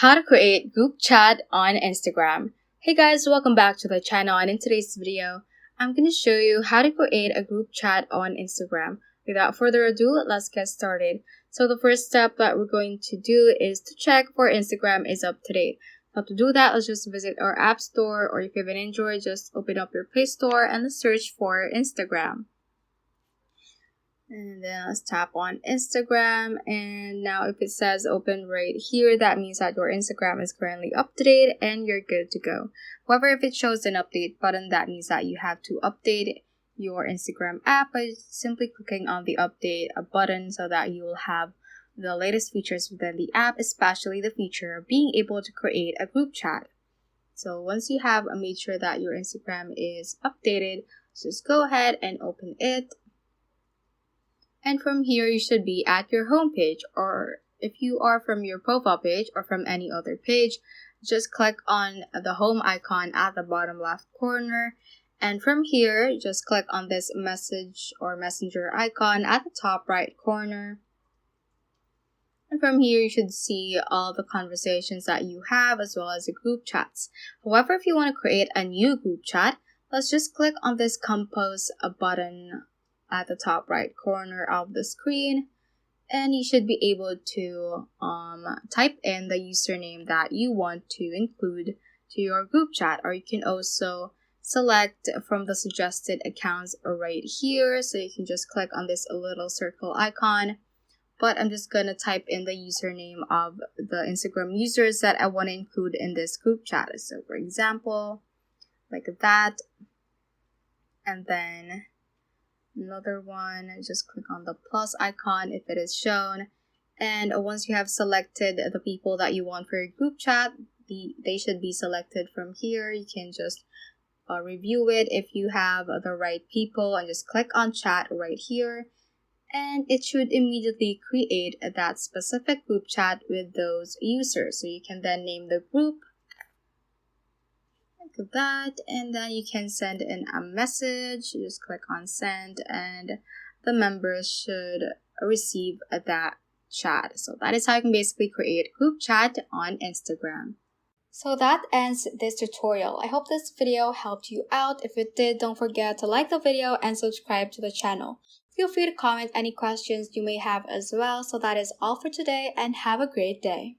How to create group chat on Instagram. Hey guys, welcome back to the channel, and in today's video, I'm going to show you how to create a group chat on Instagram. Without further ado, let's get started. So the first step that we're going to do is to check for Instagram is up to date. Now to do that, let's just visit our app store, or if you have an Android, just open up your Play Store and search for Instagram. And then let's tap on Instagram, and now if it says open right here, that means that your Instagram is currently up to date and you're good to go. However, if it shows an update button, that means that you have to update your Instagram app by simply clicking on the update button so that you will have the latest features within the app, especially the feature of being able to create a group chat. So once you have made sure that your Instagram is updated, just go ahead and open it. And from here, you should be at your home page, or if you are from your profile page or from any other page, just click on the home icon at the bottom left corner. And from here, just click on this message or messenger icon at the top right corner. And from here, you should see all the conversations that you have as well as the group chats. However, if you want to create a new group chat, let's just click on this compose button at the top right corner of the screen, and you should be able to type in the username that you want to include to your group chat, or you can also select from the suggested accounts right here. So you can just click on this little circle icon, but I'm just gonna type in the username of the Instagram users that I want to include in this group chat. So for example, like that, and then another one, just click on the plus icon if it is shown. And once you have selected the people that you want for your group chat, they should be selected from here. You can just review it if you have the right people, and just click on chat right here, and it should immediately create that specific group chat with those users. So you can then name the group like that, and then you can send in a message. You just click on send, and the members should receive that chat. So that is how you can basically create group chat on Instagram. So that ends this tutorial. I hope this video helped you out. If it did, don't forget to like the video and subscribe to the channel. Feel free to comment any questions you may have as well. So that is all for today, and have a great day.